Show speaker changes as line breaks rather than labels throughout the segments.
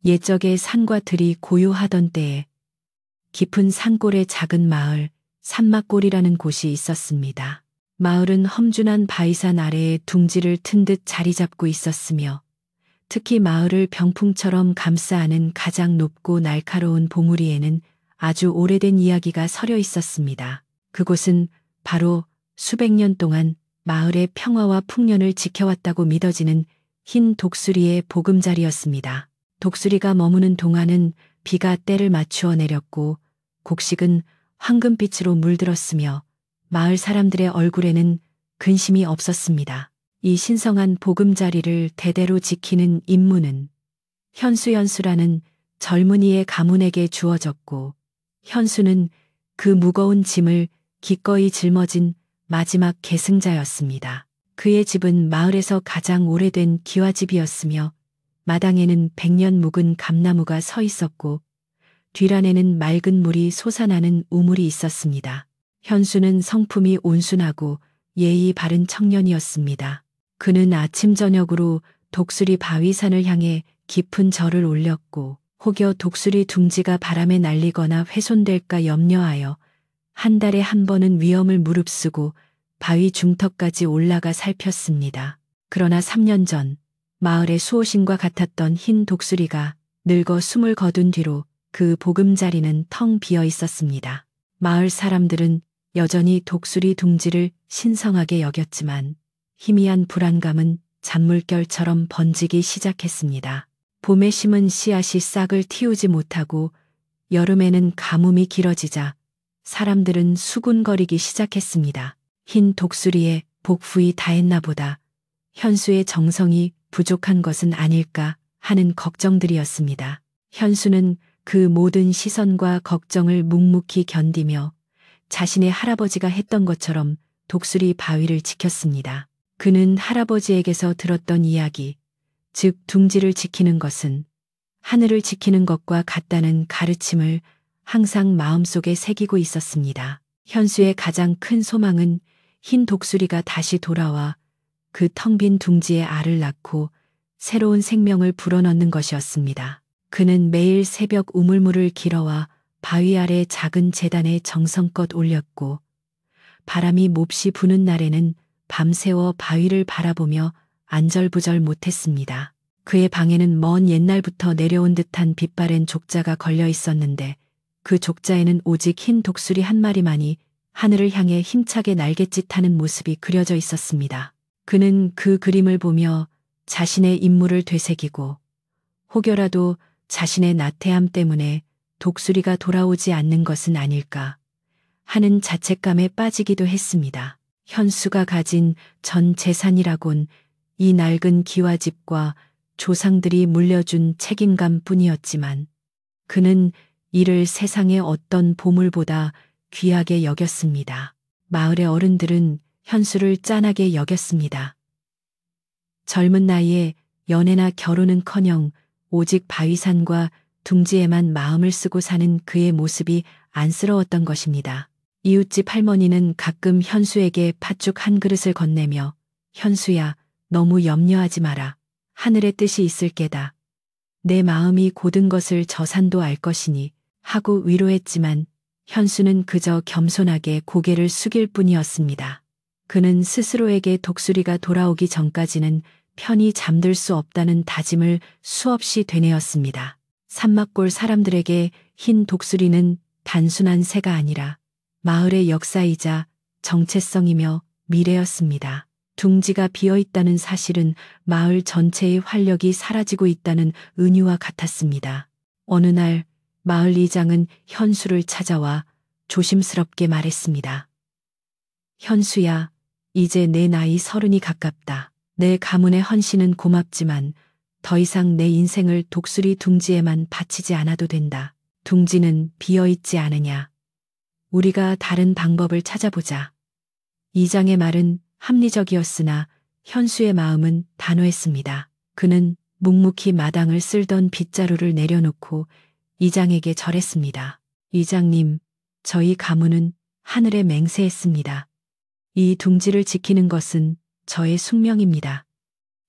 옛적에 산과 들이 고요하던 때에 깊은 산골의 작은 마을 산막골이라는 곳이 있었습니다. 마을은 험준한 바위산 아래에 둥지를 튼 듯 자리 잡고 있었으며 특히 마을을 병풍처럼 감싸 안은 가장 높고 날카로운 봉우리에는 아주 오래된 이야기가 서려 있었습니다. 그곳은 바로 수백 년 동안 마을의 평화와 풍년을 지켜왔다고 믿어지는 흰 독수리의 보금자리였습니다. 독수리가 머무는 동안은 비가 때를 맞추어 내렸고 곡식은 황금빛으로 물들었으며 마을 사람들의 얼굴에는 근심이 없었습니다. 이 신성한 보금자리를 대대로 지키는 임무는 현수라는 젊은이의 가문에게 주어졌고 현수는 그 무거운 짐을 기꺼이 짊어진 마지막 계승자였습니다. 그의 집은 마을에서 가장 오래된 기와집이었으며 마당에는 100년 묵은 감나무가 서 있었고 뒤란에는 맑은 물이 솟아나는 우물이 있었습니다. 현수는 성품이 온순하고 예의 바른 청년이었습니다. 그는 아침 저녁으로 독수리 바위산을 향해 깊은 절을 올렸고 혹여 독수리 둥지가 바람에 날리거나 훼손될까 염려하여 한 달에 한 번은 위험을 무릅쓰고 바위 중턱까지 올라가 살폈습니다. 그러나 3년 전 마을의 수호신과 같았던 흰 독수리가 늙어 숨을 거둔 뒤로 그 보금자리는 텅 비어 있었습니다. 마을 사람들은 여전히 독수리 둥지를 신성하게 여겼지만 희미한 불안감은 잔물결처럼 번지기 시작했습니다. 봄에 심은 씨앗이 싹을 틔우지 못하고 여름에는 가뭄이 길어지자 사람들은 수군거리기 시작했습니다. 흰 독수리의 복부이 다했나 보다. 현수의 정성이 부족한 것은 아닐까 하는 걱정들이었습니다. 현수는 그 모든 시선과 걱정을 묵묵히 견디며 자신의 할아버지가 했던 것처럼 독수리 바위를 지켰습니다. 그는 할아버지에게서 들었던 이야기, 즉 둥지를 지키는 것은 하늘을 지키는 것과 같다는 가르침을 항상 마음속에 새기고 있었습니다. 현수의 가장 큰 소망은 흰 독수리가 다시 돌아와 그 텅 빈 둥지에 알을 낳고 새로운 생명을 불어넣는 것이었습니다. 그는 매일 새벽 우물물을 길어와 바위 아래 작은 제단에 정성껏 올렸고 바람이 몹시 부는 날에는 밤새워 바위를 바라보며 안절부절 못했습니다. 그의 방에는 먼 옛날부터 내려온 듯한 빛바랜 족자가 걸려 있었는데 그 족자에는 오직 흰 독수리 한 마리만이 하늘을 향해 힘차게 날갯짓하는 모습이 그려져 있었습니다. 그는 그 그림을 보며 자신의 임무를 되새기고 혹여라도 자신의 나태함 때문에 독수리가 돌아오지 않는 것은 아닐까 하는 자책감에 빠지기도 했습니다. 현수가 가진 전 재산이라곤 이 낡은 기와집과 조상들이 물려준 책임감 뿐이었지만 그는 이를 세상의 어떤 보물보다 귀하게 여겼습니다. 마을의 어른들은 현수를 짠하게 여겼습니다. 젊은 나이에 연애나 결혼은커녕 오직 바위산과 둥지에만 마음을 쓰고 사는 그의 모습이 안쓰러웠던 것입니다. 이웃집 할머니는 가끔 현수에게 팥죽 한 그릇을 건네며 현수야, 너무 염려하지 마라. 하늘의 뜻이 있을 게다. 내 마음이 고든 것을 저 산도 알 것이니 하고 위로했지만 현수는 그저 겸손하게 고개를 숙일 뿐이었습니다. 그는 스스로에게 독수리가 돌아오기 전까지는 편히 잠들 수 없다는 다짐을 수없이 되뇌었습니다. 산막골 사람들에게 흰 독수리는 단순한 새가 아니라 마을의 역사이자 정체성이며 미래였습니다. 둥지가 비어있다는 사실은 마을 전체의 활력이 사라지고 있다는 은유와 같았습니다. 어느 날 마을 이장은 현수를 찾아와 조심스럽게 말했습니다. 현수야, 이제 내 나이 30이 가깝다. 내 가문의 헌신은 고맙지만 더 이상 내 인생을 독수리 둥지에만 바치지 않아도 된다. 둥지는 비어있지 않으냐. 우리가 다른 방법을 찾아보자. 이장의 말은 합리적이었으나 현수의 마음은 단호했습니다. 그는 묵묵히 마당을 쓸던 빗자루를 내려놓고 이장에게 절했습니다. 이장님, 저희 가문은 하늘에 맹세했습니다. 이 둥지를 지키는 것은 저의 숙명입니다.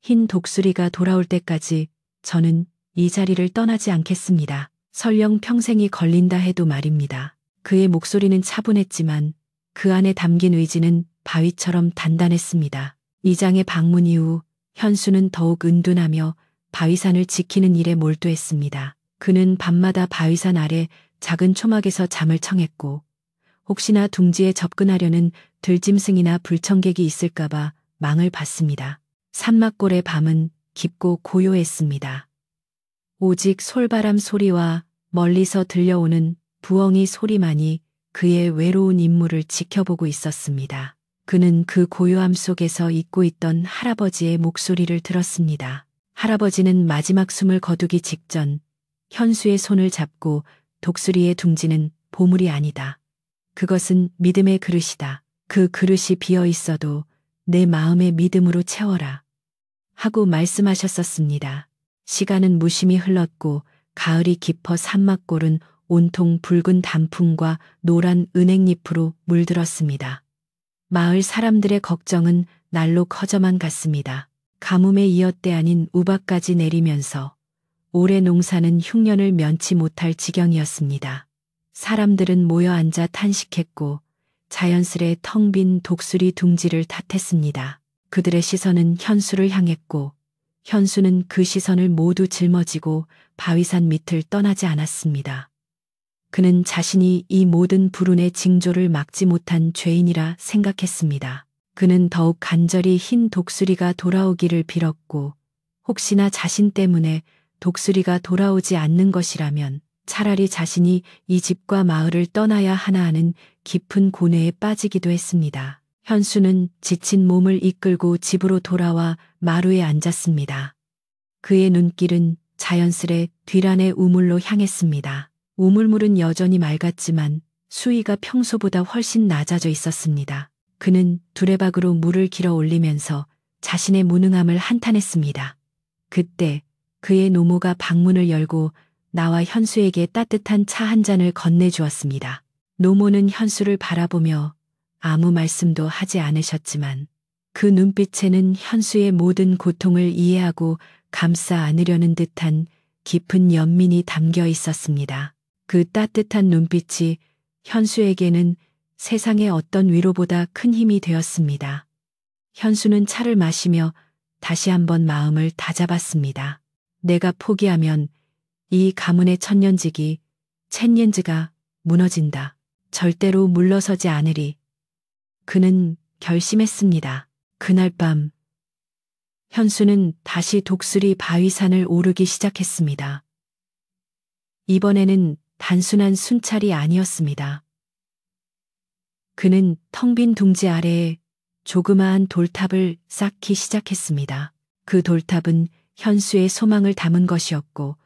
흰 독수리가 돌아올 때까지 저는 이 자리를 떠나지 않겠습니다. 설령 평생이 걸린다 해도 말입니다. 그의 목소리는 차분했지만 그 안에 담긴 의지는 바위처럼 단단했습니다. 이장의 방문 이후 현수는 더욱 은둔하며 바위산을 지키는 일에 몰두했습니다. 그는 밤마다 바위산 아래 작은 초막에서 잠을 청했고 혹시나 둥지에 접근하려는 들짐승이나 불청객이 있을까봐 망을 봤습니다. 산막골의 밤은 깊고 고요했습니다. 오직 솔바람 소리와 멀리서 들려오는 부엉이 소리만이 그의 외로운 임무를 지켜보고 있었습니다. 그는 그 고요함 속에서 잊고 있던 할아버지의 목소리를 들었습니다. 할아버지는 마지막 숨을 거두기 직전 현수의 손을 잡고 독수리의 둥지는 보물이 아니다. 그것은 믿음의 그릇이다. 그 그릇이 비어 있어도 내 마음의 믿음으로 채워라. 하고 말씀하셨었습니다. 시간은 무심히 흘렀고 가을이 깊어 산막골은 온통 붉은 단풍과 노란 은행잎으로 물들었습니다. 마을 사람들의 걱정은 날로 커져만 갔습니다. 가뭄에 이어때 아닌 우박까지 내리면서 올해 농사는 흉년을 면치 못할 지경이었습니다. 사람들은 모여 앉아 탄식했고 자연스레 텅 빈 독수리 둥지를 탓했습니다. 그들의 시선은 현수를 향했고 현수는 그 시선을 모두 짊어지고 바위산 밑을 떠나지 않았습니다. 그는 자신이 이 모든 불운의 징조를 막지 못한 죄인이라 생각했습니다. 그는 더욱 간절히 흰 독수리가 돌아오기를 빌었고 혹시나 자신 때문에 독수리가 돌아오지 않는 것이라면 차라리 자신이 이 집과 마을을 떠나야 하나 하는 깊은 고뇌에 빠지기도 했습니다. 현수는 지친 몸을 이끌고 집으로 돌아와 마루에 앉았습니다. 그의 눈길은 자연스레 뒤란의 우물로 향했습니다. 우물물은 여전히 맑았지만 수위가 평소보다 훨씬 낮아져 있었습니다. 그는 두레박으로 물을 길어 올리면서 자신의 무능함을 한탄했습니다. 그때 그의 노모가 방문을 열고 나와 현수에게 따뜻한 차 한 잔을 건네주었습니다. 노모는 현수를 바라보며 아무 말씀도 하지 않으셨지만 그 눈빛에는 현수의 모든 고통을 이해하고 감싸 안으려는 듯한 깊은 연민이 담겨 있었습니다. 그 따뜻한 눈빛이 현수에게는 세상의 어떤 위로보다 큰 힘이 되었습니다. 현수는 차를 마시며 다시 한번 마음을 다잡았습니다. 내가 포기하면 이 가문의 천년지기 첸옌즈가 무너진다. 절대로 물러서지 않으리. 그는 결심했습니다. 그날 밤 현수는 다시 독수리 바위산을 오르기 시작했습니다. 이번에는 단순한 순찰이 아니었습니다. 그는 텅 빈 둥지 아래에 조그마한 돌탑을 쌓기 시작했습니다. 그 돌탑은 현수의 소망을 담은 것이었고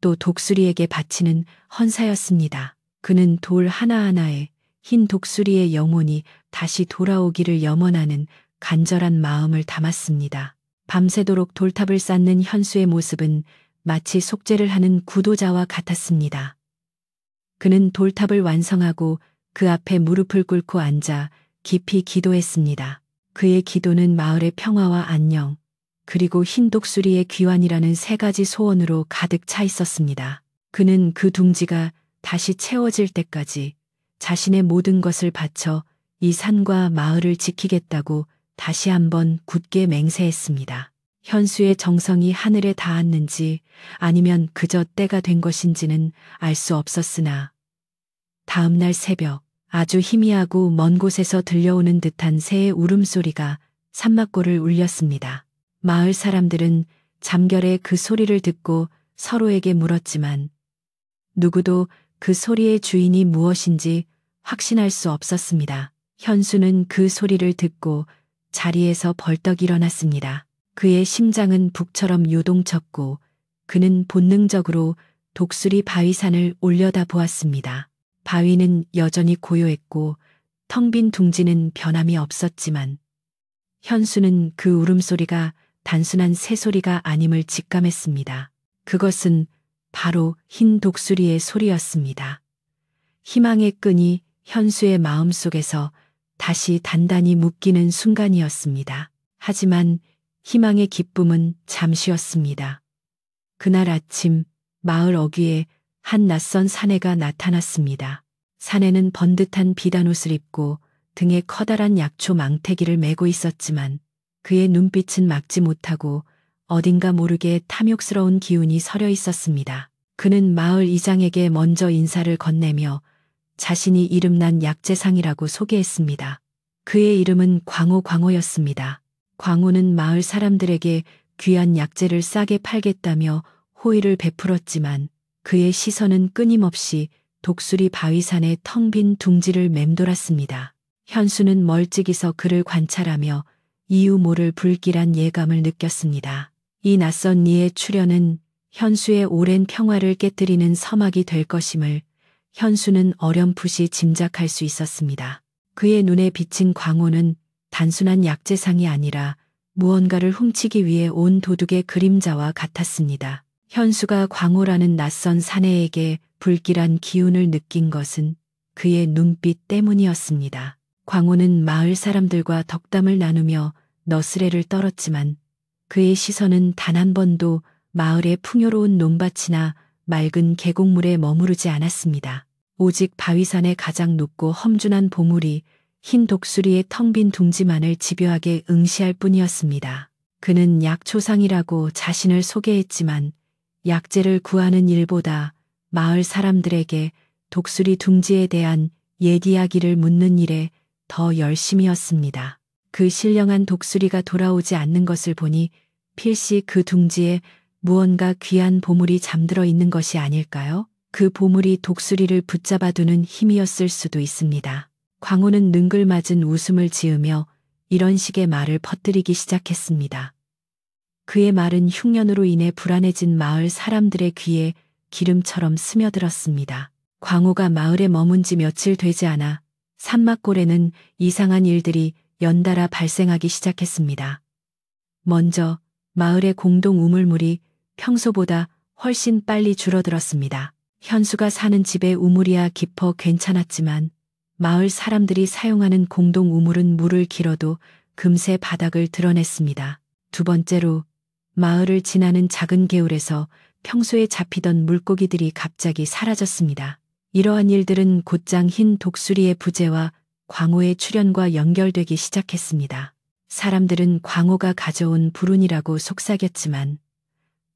또 독수리에게 바치는 헌사였습니다. 그는 돌 하나하나에 흰 독수리의 영혼이 다시 돌아오기를 염원하는 간절한 마음을 담았습니다. 밤새도록 돌탑을 쌓는 현수의 모습은 마치 속죄를 하는 구도자와 같았습니다. 그는 돌탑을 완성하고 그 앞에 무릎을 꿇고 앉아 깊이 기도했습니다. 그의 기도는 마을의 평화와 안녕, 그리고 흰 독수리의 귀환이라는 세 가지 소원으로 가득 차 있었습니다. 그는 그 둥지가 다시 채워질 때까지 자신의 모든 것을 바쳐 이 산과 마을을 지키겠다고 다시 한번 굳게 맹세했습니다. 현수의 정성이 하늘에 닿았는지 아니면 그저 때가 된 것인지는 알 수 없었으나 다음 날 새벽 아주 희미하고 먼 곳에서 들려오는 듯한 새의 울음소리가 산막골을 울렸습니다. 마을 사람들은 잠결에 그 소리를 듣고 서로에게 물었지만 누구도 그 소리의 주인이 무엇인지 확신할 수 없었습니다. 현수는 그 소리를 듣고 자리에서 벌떡 일어났습니다. 그의 심장은 북처럼 요동쳤고 그는 본능적으로 독수리 바위산을 올려다 보았습니다. 바위는 여전히 고요했고 텅 빈 둥지는 변함이 없었지만 현수는 그 울음소리가 단순한 새소리가 아님을 직감했습니다. 그것은 바로 흰 독수리의 소리였습니다. 희망의 끈이 현수의 마음속에서 다시 단단히 묶이는 순간이었습니다. 하지만 희망의 기쁨은 잠시였습니다. 그날 아침 마을 어귀에 한 낯선 사내가 나타났습니다. 사내는 번듯한 비단옷을 입고 등에 커다란 약초 망태기를 메고 있었지만 그의 눈빛은 막지 못하고 어딘가 모르게 탐욕스러운 기운이 서려 있었습니다. 그는 마을 이장에게 먼저 인사를 건네며 자신이 이름난 약재상이라고 소개했습니다. 그의 이름은 광호였습니다. 광호는 마을 사람들에게 귀한 약재를 싸게 팔겠다며 호의를 베풀었지만 그의 시선은 끊임없이 독수리 바위산의 텅 빈 둥지를 맴돌았습니다. 현수는 멀찍이서 그를 관찰하며 이유 모를 불길한 예감을 느꼈습니다. 이 낯선 이의 출현은 현수의 오랜 평화를 깨뜨리는 서막이 될 것임을 현수는 어렴풋이 짐작할 수 있었습니다. 그의 눈에 비친 광호는 단순한 약재상이 아니라 무언가를 훔치기 위해 온 도둑의 그림자와 같았습니다. 현수가 광호라는 낯선 사내에게 불길한 기운을 느낀 것은 그의 눈빛 때문이었습니다. 광호는 마을 사람들과 덕담을 나누며 너스레를 떨었지만 그의 시선은 단 한 번도 마을의 풍요로운 논밭이나 맑은 계곡물에 머무르지 않았습니다. 오직 바위산의 가장 높고 험준한 보물이 흰 독수리의 텅 빈 둥지만을 집요하게 응시할 뿐이었습니다. 그는 약초상이라고 자신을 소개했지만 약재를 구하는 일보다 마을 사람들에게 독수리 둥지에 대한 옛 이야기를 묻는 일에 더 열심이었습니다. 그 신령한 독수리가 돌아오지 않는 것을 보니 필시 그 둥지에 무언가 귀한 보물이 잠들어 있는 것이 아닐까요? 그 보물이 독수리를 붙잡아두는 힘이었을 수도 있습니다. 광호는 능글맞은 웃음을 지으며 이런 식의 말을 퍼뜨리기 시작했습니다. 그의 말은 흉년으로 인해 불안해진 마을 사람들의 귀에 기름처럼 스며들었습니다. 광호가 마을에 머문 지 며칠 되지 않아 산막골에는 이상한 일들이 연달아 발생하기 시작했습니다. 먼저 마을의 공동 우물물이 평소보다 훨씬 빨리 줄어들었습니다. 현수가 사는 집의 우물이야 깊어 괜찮았지만 마을 사람들이 사용하는 공동 우물은 물을 길어도 금세 바닥을 드러냈습니다. 두 번째로 마을을 지나는 작은 개울에서 평소에 잡히던 물고기들이 갑자기 사라졌습니다. 이러한 일들은 곧장 흰 독수리의 부재와 광호의 출현과 연결되기 시작했습니다. 사람들은 광호가 가져온 불운이라고 속삭였지만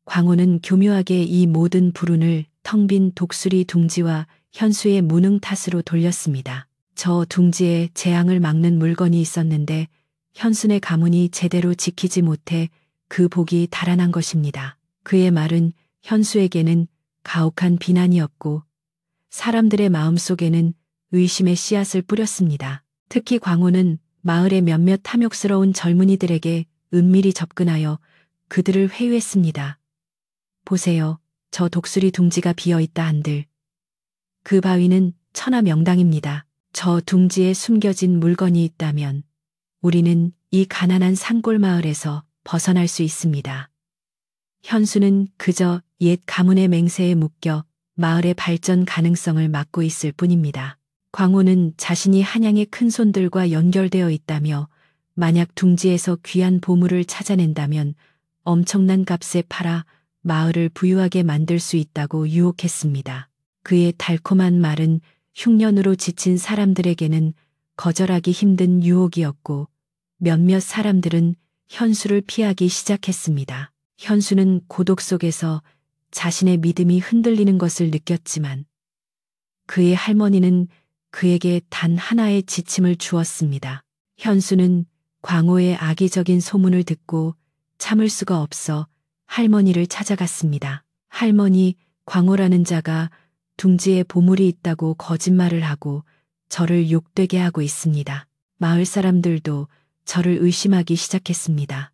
광호는 교묘하게 이 모든 불운을 텅 빈 독수리 둥지와 현수의 무능 탓으로 돌렸습니다. 저 둥지에 재앙을 막는 물건이 있었는데 현순의 가문이 제대로 지키지 못해 그 복이 달아난 것입니다. 그의 말은 현수에게는 가혹한 비난이었고 사람들의 마음속에는 의심의 씨앗을 뿌렸습니다. 특히 광호는 마을의 몇몇 탐욕스러운 젊은이들에게 은밀히 접근하여 그들을 회유했습니다. 보세요. 저 독수리 둥지가 비어있다 한들. 그 바위는 천하명당입니다. 저 둥지에 숨겨진 물건이 있다면 우리는 이 가난한 산골 마을에서 벗어날 수 있습니다. 현수는 그저 옛 가문의 맹세에 묶여 마을의 발전 가능성을 막고 있을 뿐입니다. 광호는 자신이 한양의 큰손들과 연결되어 있다며 만약 둥지에서 귀한 보물을 찾아낸다면 엄청난 값에 팔아 마을을 부유하게 만들 수 있다고 유혹했습니다. 그의 달콤한 말은 흉년으로 지친 사람들에게는 거절하기 힘든 유혹이었고 몇몇 사람들은 현수를 피하기 시작했습니다. 현수는 고독 속에서 자신의 믿음이 흔들리는 것을 느꼈지만 그의 할머니는 그에게 단 하나의 지침을 주었습니다. 현수는 광호의 악의적인 소문을 듣고 참을 수가 없어 할머니를 찾아갔습니다. 할머니, 광호라는 자가 둥지에 보물이 있다고 거짓말을 하고 저를 욕되게 하고 있습니다. 마을 사람들도 저를 의심하기 시작했습니다.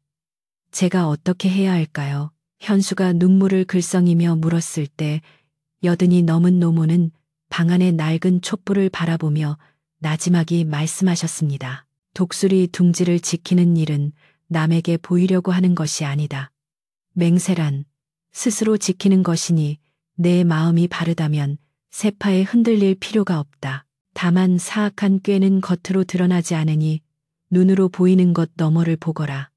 제가 어떻게 해야 할까요? 현수가 눈물을 글썽이며 물었을 때 여든이 넘은 노모는 방 안의 낡은 촛불을 바라보며 나지막이 말씀하셨습니다. 독수리 둥지를 지키는 일은 남에게 보이려고 하는 것이 아니다. 맹세란 스스로 지키는 것이니 내 마음이 바르다면 세파에 흔들릴 필요가 없다. 다만 사악한 꾀는 겉으로 드러나지 않으니 눈으로 보이는 것 너머를 보거라.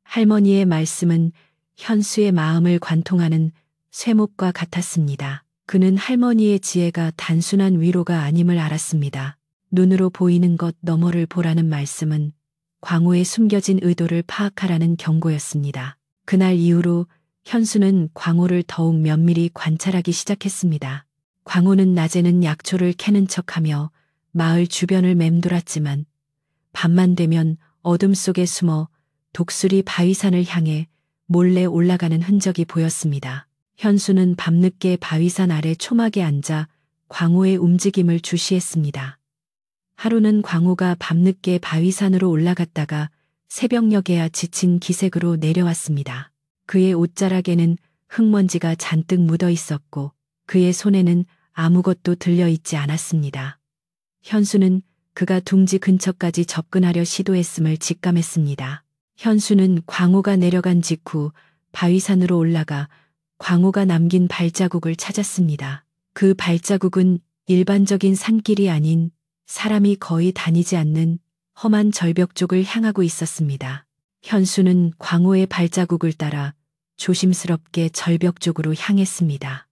할머니의 말씀은 현수의 마음을 관통하는 쇠목과 같았습니다. 그는 할머니의 지혜가 단순한 위로가 아님을 알았습니다. 눈으로 보이는 것 너머를 보라는 말씀은 광호의 숨겨진 의도를 파악하라는 경고였습니다. 그날 이후로 현수는 광호를 더욱 면밀히 관찰하기 시작했습니다. 광호는 낮에는 약초를 캐는 척하며 마을 주변을 맴돌았지만 밤만 되면 어둠 속에 숨어 독수리 바위산을 향해 몰래 올라가는 흔적이 보였습니다. 현수는 밤늦게 바위산 아래 초막에 앉아 광호의 움직임을 주시했습니다. 하루는 광호가 밤늦게 바위산으로 올라갔다가 새벽녘에야 지친 기색으로 내려왔습니다. 그의 옷자락에는 흙먼지가 잔뜩 묻어 있었고 그의 손에는 아무것도 들려 있지 않았습니다. 현수는 그가 둥지 근처까지 접근하려 시도했음을 직감했습니다. 현수는 광호가 내려간 직후 바위산으로 올라가 광호가 남긴 발자국을 찾았습니다. 그 발자국은 일반적인 산길이 아닌 사람이 거의 다니지 않는 험한 절벽 쪽을 향하고 있었습니다. 현수는 광호의 발자국을 따라 조심스럽게 절벽 쪽으로 향했습니다.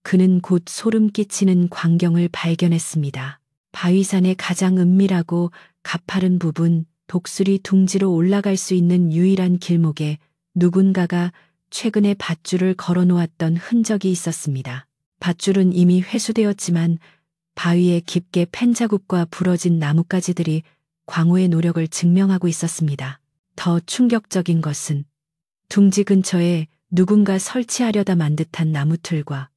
그는 곧 소름 끼치는 광경을 발견했습니다. 바위산의 가장 은밀하고 가파른 부분, 독수리 둥지로 올라갈 수 있는 유일한 길목에 누군가가 최근에 밧줄을 걸어 놓았던 흔적이 있었습니다. 밧줄은 이미 회수되었지만 바위에 깊게 팬 자국과 부러진 나뭇가지들이 광호의 노력을 증명하고 있었습니다. 더 충격적인 것은 둥지 근처에 누군가 설치하려다 만 듯한 나무틀과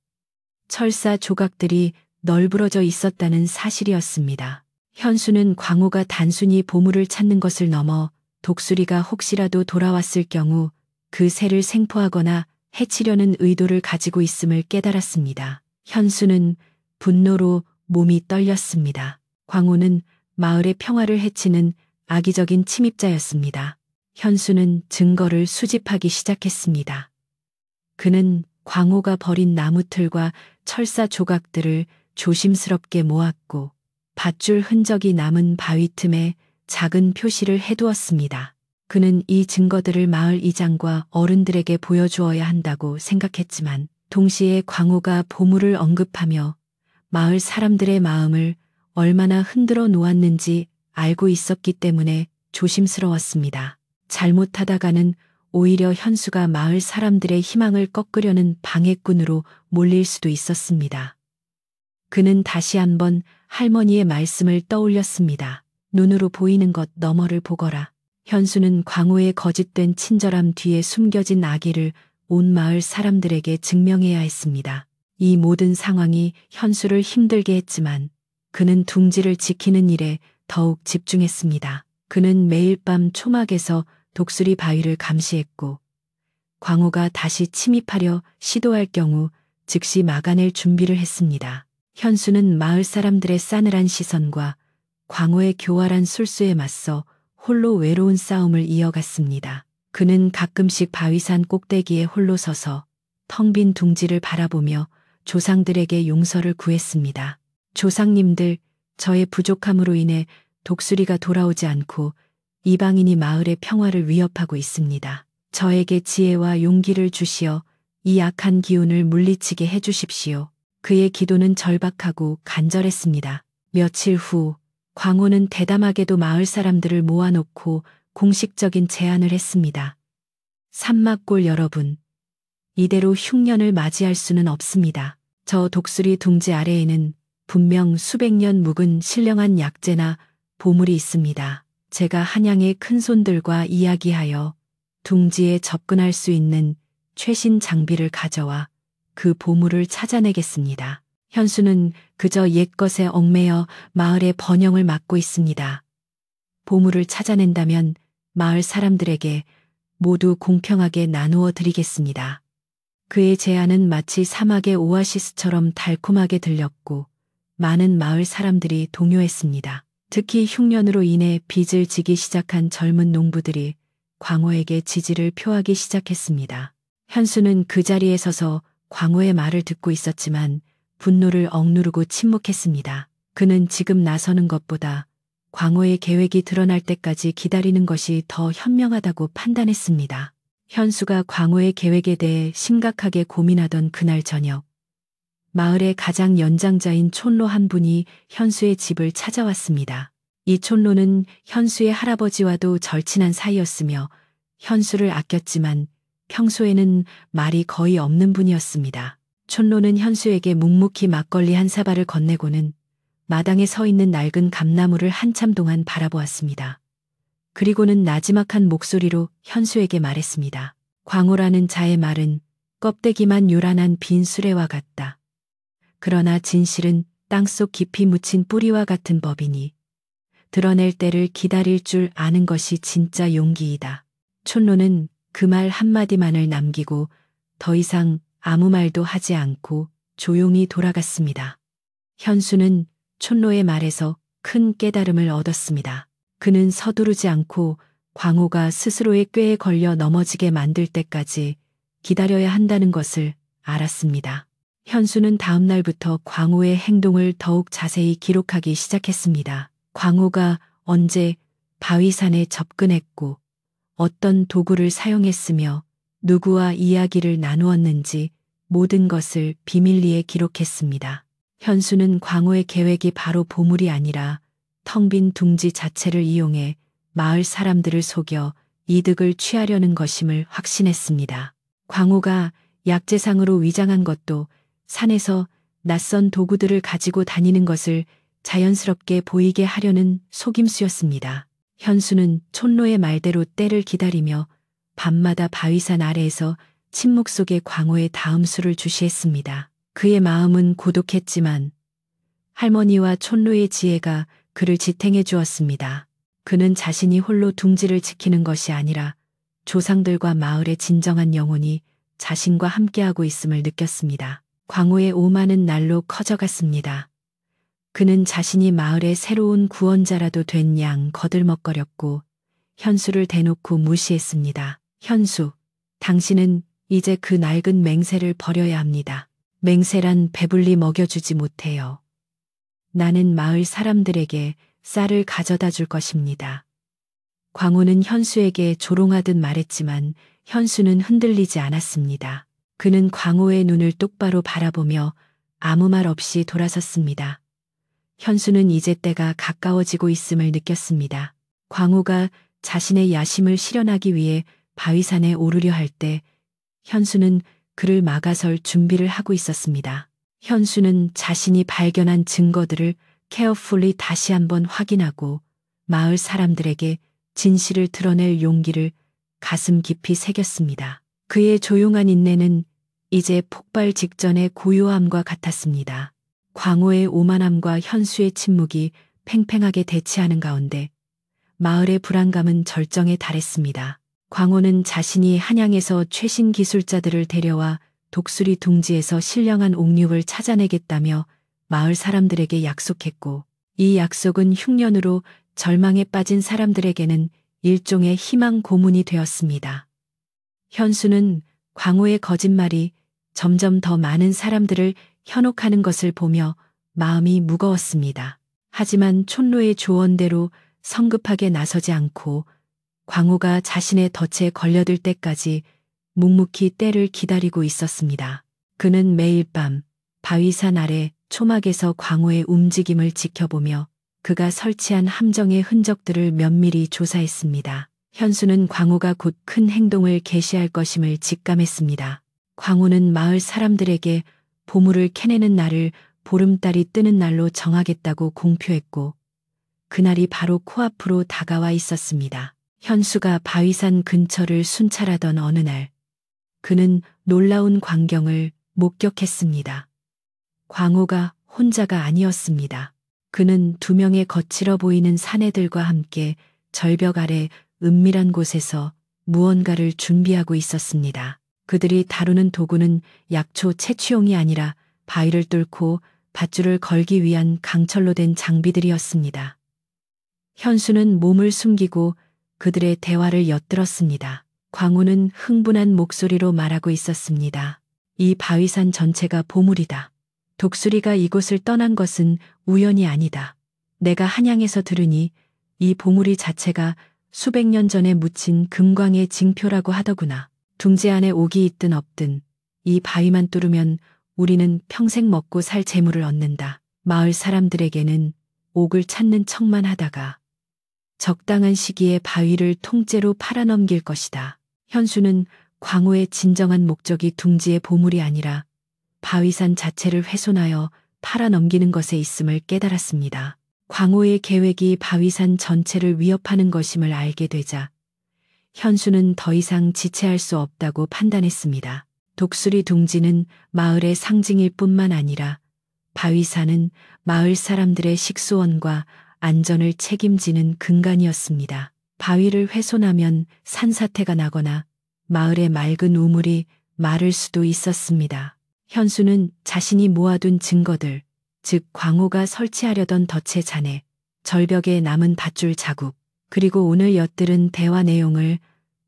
철사 조각들이 널브러져 있었다는 사실이었습니다. 현수는 광호가 단순히 보물을 찾는 것을 넘어 독수리가 혹시라도 돌아왔을 경우 그 새를 생포하거나 해치려는 의도를 가지고 있음을 깨달았습니다. 현수는 분노로 몸이 떨렸습니다. 광호는 마을의 평화를 해치는 악의적인 침입자였습니다. 현수는 증거를 수집하기 시작했습니다. 그는 광호가 버린 나무틀과 철사 조각들을 조심스럽게 모았고 밧줄 흔적이 남은 바위 틈에 작은 표시를 해두었습니다. 그는 이 증거들을 마을 이장과 어른들에게 보여주어야 한다고 생각했지만 동시에 광호가 보물을 언급하며 마을 사람들의 마음을 얼마나 흔들어 놓았는지 알고 있었기 때문에 조심스러웠습니다. 잘못하다가는 오히려 현수가 마을 사람들의 희망을 꺾으려는 방해꾼으로 몰릴 수도 있었습니다. 그는 다시 한번 할머니의 말씀을 떠올렸습니다. 눈으로 보이는 것 너머를 보거라. 현수는 광호의 거짓된 친절함 뒤에 숨겨진 악의를 온 마을 사람들에게 증명해야 했습니다. 이 모든 상황이 현수를 힘들게 했지만 그는 둥지를 지키는 일에 더욱 집중했습니다. 그는 매일 밤 초막에서 독수리 바위를 감시했고 광호가 다시 침입하려 시도할 경우 즉시 막아낼 준비를 했습니다. 현수는 마을 사람들의 싸늘한 시선과 광호의 교활한 술수에 맞서 홀로 외로운 싸움을 이어갔습니다. 그는 가끔씩 바위산 꼭대기에 홀로 서서 텅 빈 둥지를 바라보며 조상들에게 용서를 구했습니다. 조상님들, 저의 부족함으로 인해 독수리가 돌아오지 않고 이방인이 마을의 평화를 위협하고 있습니다. 저에게 지혜와 용기를 주시어 이 악한 기운을 물리치게 해주십시오. 그의 기도는 절박하고 간절했습니다. 며칠 후 광호는 대담하게도 마을 사람들을 모아놓고 공식적인 제안을 했습니다. 산막골 여러분, 이대로 흉년을 맞이할 수는 없습니다. 저 독수리 둥지 아래에는 분명 수백 년 묵은 신령한 약재나 보물이 있습니다. 제가 한양의 큰손들과 이야기하여 둥지에 접근할 수 있는 최신 장비를 가져와 그 보물을 찾아내겠습니다. 현수는 그저 옛것에 얽매여 마을의 번영을 막고 있습니다. 보물을 찾아낸다면 마을 사람들에게 모두 공평하게 나누어 드리겠습니다. 그의 제안은 마치 사막의 오아시스처럼 달콤하게 들렸고 많은 마을 사람들이 동요했습니다. 특히 흉년으로 인해 빚을 지기 시작한 젊은 농부들이 광호에게 지지를 표하기 시작했습니다. 현수는 그 자리에 서서 광호의 말을 듣고 있었지만 분노를 억누르고 침묵했습니다. 그는 지금 나서는 것보다 광호의 계획이 드러날 때까지 기다리는 것이 더 현명하다고 판단했습니다. 현수가 광호의 계획에 대해 심각하게 고민하던 그날 저녁, 마을의 가장 연장자인 촌로 한 분이 현수의 집을 찾아왔습니다. 이 촌로는 현수의 할아버지와도 절친한 사이였으며 현수를 아꼈지만 평소에는 말이 거의 없는 분이었습니다. 촌로는 현수에게 묵묵히 막걸리 한 사발을 건네고는 마당에 서 있는 낡은 감나무를 한참 동안 바라보았습니다. 그리고는 나지막한 목소리로 현수에게 말했습니다. 광호라는 자의 말은 껍데기만 요란한 빈 수레와 같다. 그러나 진실은 땅속 깊이 묻힌 뿌리와 같은 법이니 드러낼 때를 기다릴 줄 아는 것이 진짜 용기이다. 촌로는 그 말 한마디만을 남기고 더 이상 아무 말도 하지 않고 조용히 돌아갔습니다. 현수는 촌로의 말에서 큰 깨달음을 얻었습니다. 그는 서두르지 않고 광호가 스스로의 꾀에 걸려 넘어지게 만들 때까지 기다려야 한다는 것을 알았습니다. 현수는 다음 날부터 광호의 행동을 더욱 자세히 기록하기 시작했습니다. 광호가 언제 바위산에 접근했고 어떤 도구를 사용했으며 누구와 이야기를 나누었는지 모든 것을 비밀리에 기록했습니다. 현수는 광호의 계획이 바로 보물이 아니라 텅 빈 둥지 자체를 이용해 마을 사람들을 속여 이득을 취하려는 것임을 확신했습니다. 광호가 약재상으로 위장한 것도 산에서 낯선 도구들을 가지고 다니는 것을 자연스럽게 보이게 하려는 속임수였습니다. 현수는 촌로의 말대로 때를 기다리며 밤마다 바위산 아래에서 침묵 속에 광호의 다음 수를 주시했습니다. 그의 마음은 고독했지만 할머니와 촌로의 지혜가 그를 지탱해 주었습니다. 그는 자신이 홀로 둥지를 지키는 것이 아니라 조상들과 마을의 진정한 영혼이 자신과 함께하고 있음을 느꼈습니다. 광호의 오만은 날로 커져갔습니다. 그는 자신이 마을의 새로운 구원자라도 된 양 거들먹거렸고 현수를 대놓고 무시했습니다. 현수, 당신은 이제 그 낡은 맹세를 버려야 합니다. 맹세란 배불리 먹여주지 못해요. 나는 마을 사람들에게 쌀을 가져다 줄 것입니다. 광호는 현수에게 조롱하듯 말했지만 현수는 흔들리지 않았습니다. 그는 광호의 눈을 똑바로 바라보며 아무 말 없이 돌아섰습니다. 현수는 이제 때가 가까워지고 있음을 느꼈습니다. 광호가 자신의 야심을 실현하기 위해 바위산에 오르려 할 때 현수는 그를 막아설 준비를 하고 있었습니다. 현수는 자신이 발견한 증거들을 케어풀리 다시 한번 확인하고 마을 사람들에게 진실을 드러낼 용기를 가슴 깊이 새겼습니다. 그의 조용한 인내는 이제 폭발 직전의 고요함과 같았습니다. 광호의 오만함과 현수의 침묵이 팽팽하게 대치하는 가운데 마을의 불안감은 절정에 달했습니다. 광호는 자신이 한양에서 최신 기술자들을 데려와 독수리 둥지에서 신령한 옥류를 찾아내겠다며 마을 사람들에게 약속했고 이 약속은 흉년으로 절망에 빠진 사람들에게는 일종의 희망 고문이 되었습니다. 현수는 광호의 거짓말이 점점 더 많은 사람들을 현혹하는 것을 보며 마음이 무거웠습니다. 하지만 촌로의 조언대로 성급하게 나서지 않고 광호가 자신의 덫에 걸려들 때까지 묵묵히 때를 기다리고 있었습니다. 그는 매일 밤 바위산 아래 초막에서 광호의 움직임을 지켜보며 그가 설치한 함정의 흔적들을 면밀히 조사했습니다. 현수는 광호가 곧 큰 행동을 개시할 것임을 직감했습니다. 광호는 마을 사람들에게 보물을 캐내는 날을 보름달이 뜨는 날로 정하겠다고 공표했고 그날이 바로 코앞으로 다가와 있었습니다. 현수가 바위산 근처를 순찰하던 어느 날 그는 놀라운 광경을 목격했습니다. 광호가 혼자가 아니었습니다. 그는 두 명의 거칠어 보이는 사내들과 함께 절벽 아래 은밀한 곳에서 무언가를 준비하고 있었습니다. 그들이 다루는 도구는 약초 채취용이 아니라 바위를 뚫고 밧줄을 걸기 위한 강철로 된 장비들이었습니다. 현수는 몸을 숨기고 그들의 대화를 엿들었습니다. 광호는 흥분한 목소리로 말하고 있었습니다. 이 바위산 전체가 보물이다. 독수리가 이곳을 떠난 것은 우연이 아니다. 내가 한양에서 들으니 이 보물이 자체가 수백 년 전에 묻힌 금광의 징표라고 하더구나. 둥지 안에 옥이 있든 없든 이 바위만 뚫으면 우리는 평생 먹고 살 재물을 얻는다. 마을 사람들에게는 옥을 찾는 척만 하다가 적당한 시기에 바위를 통째로 팔아넘길 것이다. 현수는 광호의 진정한 목적이 둥지의 보물이 아니라 바위산 자체를 훼손하여 팔아넘기는 것에 있음을 깨달았습니다. 광호의 계획이 바위산 전체를 위협하는 것임을 알게 되자 현수는 더 이상 지체할 수 없다고 판단했습니다. 독수리 둥지는 마을의 상징일 뿐만 아니라 바위산은 마을 사람들의 식수원과 안전을 책임지는 근간이었습니다. 바위를 훼손하면 산사태가 나거나 마을의 맑은 우물이 마를 수도 있었습니다. 현수는 자신이 모아둔 증거들, 즉 광호가 설치하려던 덫의 잔해, 절벽에 남은 밧줄 자국, 그리고 오늘 엿들은 대화 내용을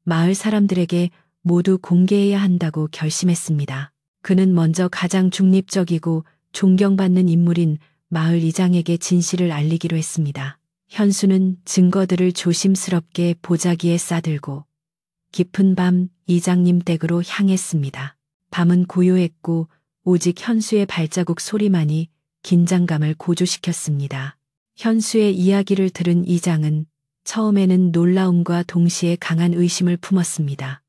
마을 사람들에게 모두 공개해야 한다고 결심했습니다. 그는 먼저 가장 중립적이고 존경받는 인물인 마을 이장에게 진실을 알리기로 했습니다. 현수는 증거들을 조심스럽게 보자기에 싸들고 깊은 밤 이장님 댁으로 향했습니다. 밤은 고요했고 오직 현수의 발자국 소리만이 긴장감을 고조시켰습니다. 현수의 이야기를 들은 이장은 처음에는 놀라움과 동시에 강한 의심을 품었습니다.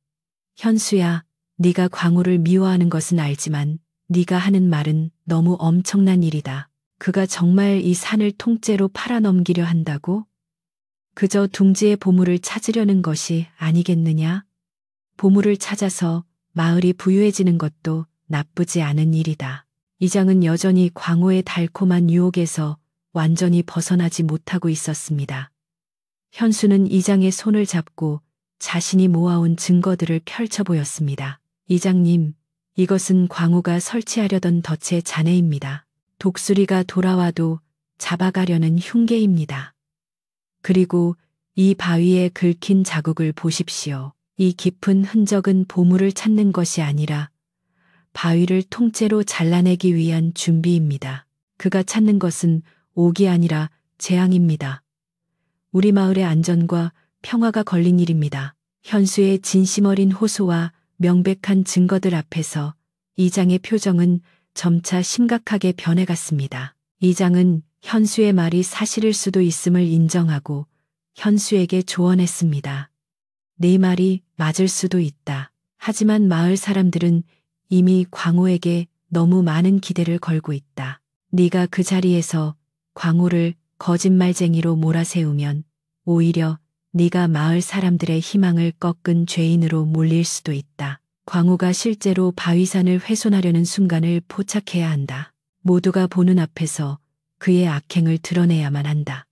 현수야, 네가 광호를 미워하는 것은 알지만 네가 하는 말은 너무 엄청난 일이다. 그가 정말 이 산을 통째로 팔아넘기려 한다고? 그저 둥지의 보물을 찾으려는 것이 아니겠느냐? 보물을 찾아서 마을이 부유해지는 것도 나쁘지 않은 일이다. 이장은 여전히 광호의 달콤한 유혹에서 완전히 벗어나지 못하고 있었습니다. 현수는 이장의 손을 잡고 자신이 모아온 증거들을 펼쳐 보였습니다. 이장님, 이것은 광호가 설치하려던 덫의 잔해입니다. 독수리가 돌아와도 잡아가려는 흉계입니다. 그리고 이 바위에 긁힌 자국을 보십시오. 이 깊은 흔적은 보물을 찾는 것이 아니라 바위를 통째로 잘라내기 위한 준비입니다. 그가 찾는 것은 옥이 아니라 재앙입니다. 우리 마을의 안전과 평화가 걸린 일입니다. 현수의 진심 어린 호소와 명백한 증거들 앞에서 이장의 표정은 점차 심각하게 변해갔습니다. 이장은 현수의 말이 사실일 수도 있음을 인정하고 현수에게 조언했습니다. 네 말이 맞을 수도 있다. 하지만 마을 사람들은 이미 광호에게 너무 많은 기대를 걸고 있다. 네가 그 자리에서 광호를 거짓말쟁이로 몰아세우면 오히려 네가 마을 사람들의 희망을 꺾은 죄인으로 몰릴 수도 있다. 광호가 실제로 바위산을 훼손하려는 순간을 포착해야 한다. 모두가 보는 앞에서 그의 악행을 드러내야만 한다.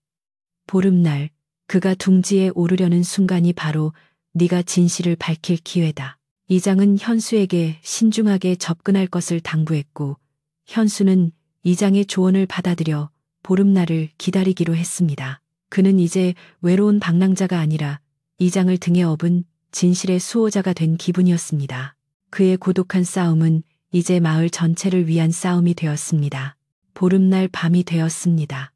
보름날 그가 둥지에 오르려는 순간이 바로 네가 진실을 밝힐 기회다. 이장은 현수에게 신중하게 접근할 것을 당부했고 현수는 이장의 조언을 받아들여 보름날을 기다리기로 했습니다. 그는 이제 외로운 방랑자가 아니라 이장을 등에 업은 진실의 수호자가 된 기분이었습니다. 그의 고독한 싸움은 이제 마을 전체를 위한 싸움이 되었습니다. 보름날 밤이 되었습니다.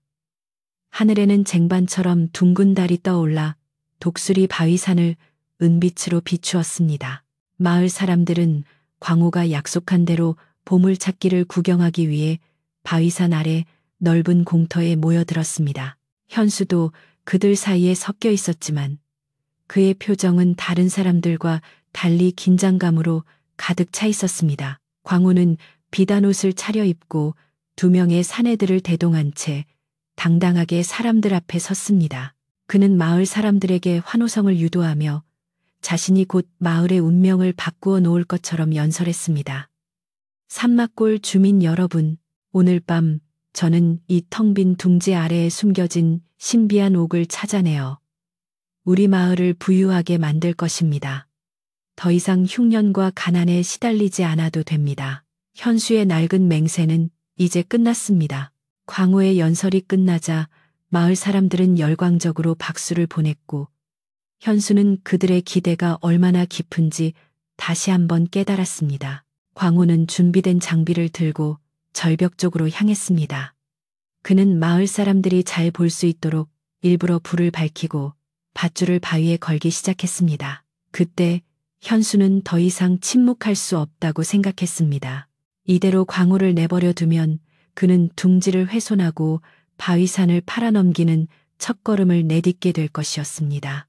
하늘에는 쟁반처럼 둥근 달이 떠올라 독수리 바위산을 은빛으로 비추었습니다. 마을 사람들은 광호가 약속한 대로 보물찾기를 구경하기 위해 바위산 아래 넓은 공터에 모여들었습니다. 현수도 그들 사이에 섞여 있었지만 그의 표정은 다른 사람들과 달리 긴장감으로 가득 차 있었습니다. 광호는 비단 옷을 차려입고 2명의 사내들을 대동한 채 당당하게 사람들 앞에 섰습니다. 그는 마을 사람들에게 환호성을 유도하며 자신이 곧 마을의 운명을 바꾸어 놓을 것처럼 연설했습니다. 산막골 주민 여러분, 오늘 밤 저는 이 텅 빈 둥지 아래에 숨겨진 신비한 옥을 찾아내어 우리 마을을 부유하게 만들 것입니다. 더 이상 흉년과 가난에 시달리지 않아도 됩니다. 현수의 낡은 맹세는 이제 끝났습니다. 광호의 연설이 끝나자 마을 사람들은 열광적으로 박수를 보냈고 현수는 그들의 기대가 얼마나 깊은지 다시 한번 깨달았습니다. 광호는 준비된 장비를 들고 절벽 쪽으로 향했습니다. 그는 마을 사람들이 잘 볼 수 있도록 일부러 불을 밝히고 밧줄을 바위에 걸기 시작했습니다. 그때 현수는 더 이상 침묵할 수 없다고 생각했습니다. 이대로 광호를 내버려 두면 그는 둥지를 훼손하고 바위산을 팔아넘기는 첫걸음을 내딛게 될 것이었습니다.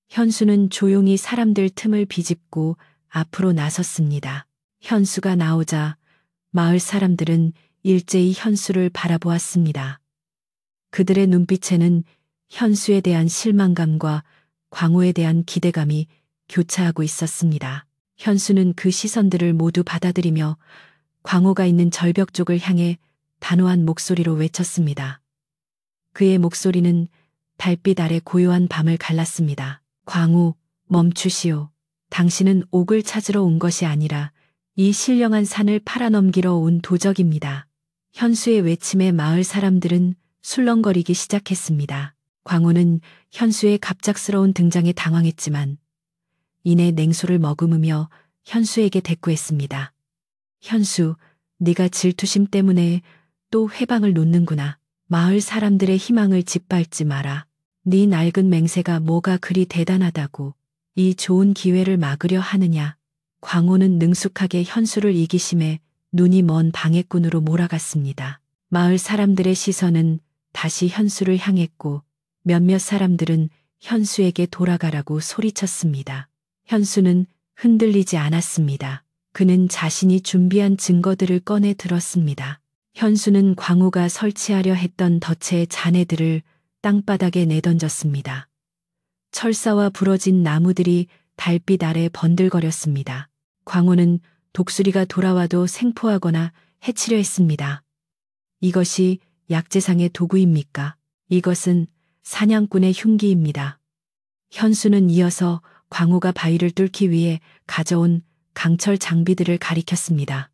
현수는 조용히 사람들 틈을 비집고 앞으로 나섰습니다. 현수가 나오자 마을 사람들은 일제히 현수를 바라보았습니다. 그들의 눈빛에는 현수에 대한 실망감과 광호에 대한 기대감이 교차하고 있었습니다. 현수는 그 시선들을 모두 받아들이며 광호가 있는 절벽 쪽을 향해 단호한 목소리로 외쳤습니다. 그의 목소리는 달빛 아래 고요한 밤을 갈랐습니다. 광호, 멈추시오. 당신은 옥을 찾으러 온 것이 아니라 이 신령한 산을 팔아넘기러 온 도적입니다. 현수의 외침에 마을 사람들은 술렁거리기 시작했습니다. 광호는 현수의 갑작스러운 등장에 당황했지만 이내 냉소를 머금으며 현수에게 대꾸했습니다. 현수, 네가 질투심 때문에 또 회방을 놓는구나. 마을 사람들의 희망을 짓밟지 마라. 네 낡은 맹세가 뭐가 그리 대단하다고 이 좋은 기회를 막으려 하느냐. 광호는 능숙하게 현수를 이기심에 눈이 먼 방해꾼으로 몰아갔습니다. 마을 사람들의 시선은 다시 현수를 향했고 몇몇 사람들은 현수에게 돌아가라고 소리쳤습니다. 현수는 흔들리지 않았습니다. 그는 자신이 준비한 증거들을 꺼내 들었습니다. 현수는 광호가 설치하려 했던 덫의 잔해들을 땅바닥에 내던졌습니다. 철사와 부러진 나무들이 달빛 아래 번들거렸습니다. 광호는 독수리가 돌아와도 생포하거나 해치려 했습니다. 이것이 약재상의 도구입니까? 이것은 사냥꾼의 흉기입니다. 현수는 이어서 광호가 바위를 뚫기 위해 가져온 강철 장비들을 가리켰습니다.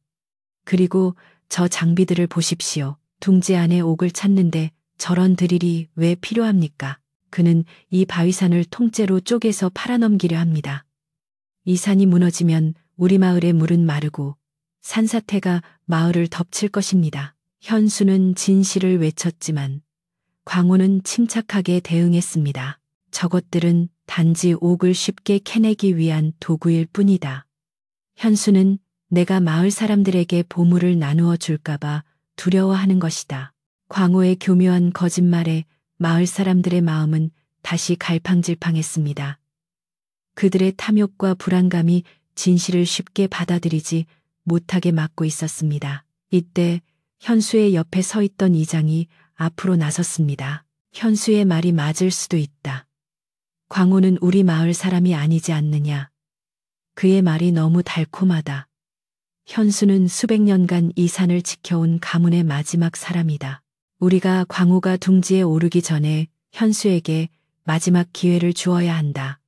그리고 저 장비들을 보십시오. 둥지 안에 옥을 찾는데 저런 드릴이 왜 필요합니까? 그는 이 바위산을 통째로 쪼개서 팔아넘기려 합니다. 이 산이 무너지면 우리 마을의 물은 마르고 산사태가 마을을 덮칠 것입니다. 현수는 진실을 외쳤지만 광호는 침착하게 대응했습니다. 저것들은 단지 옥을 쉽게 캐내기 위한 도구일 뿐이다. 현수는 내가 마을 사람들에게 보물을 나누어 줄까봐 두려워하는 것이다. 광호의 교묘한 거짓말에 마을 사람들의 마음은 다시 갈팡질팡했습니다. 그들의 탐욕과 불안감이 진실을 쉽게 받아들이지 못하게 막고 있었습니다. 이때 현수의 옆에 서 있던 이장이 앞으로 나섰습니다. 현수의 말이 맞을 수도 있다. 광호는 우리 마을 사람이 아니지 않느냐. 그의 말이 너무 달콤하다. 현수는 수백 년간 이 산을 지켜온 가문의 마지막 사람이다. 우리가 광호가 둥지에 오르기 전에 현수에게 마지막 기회를 주어야 한다.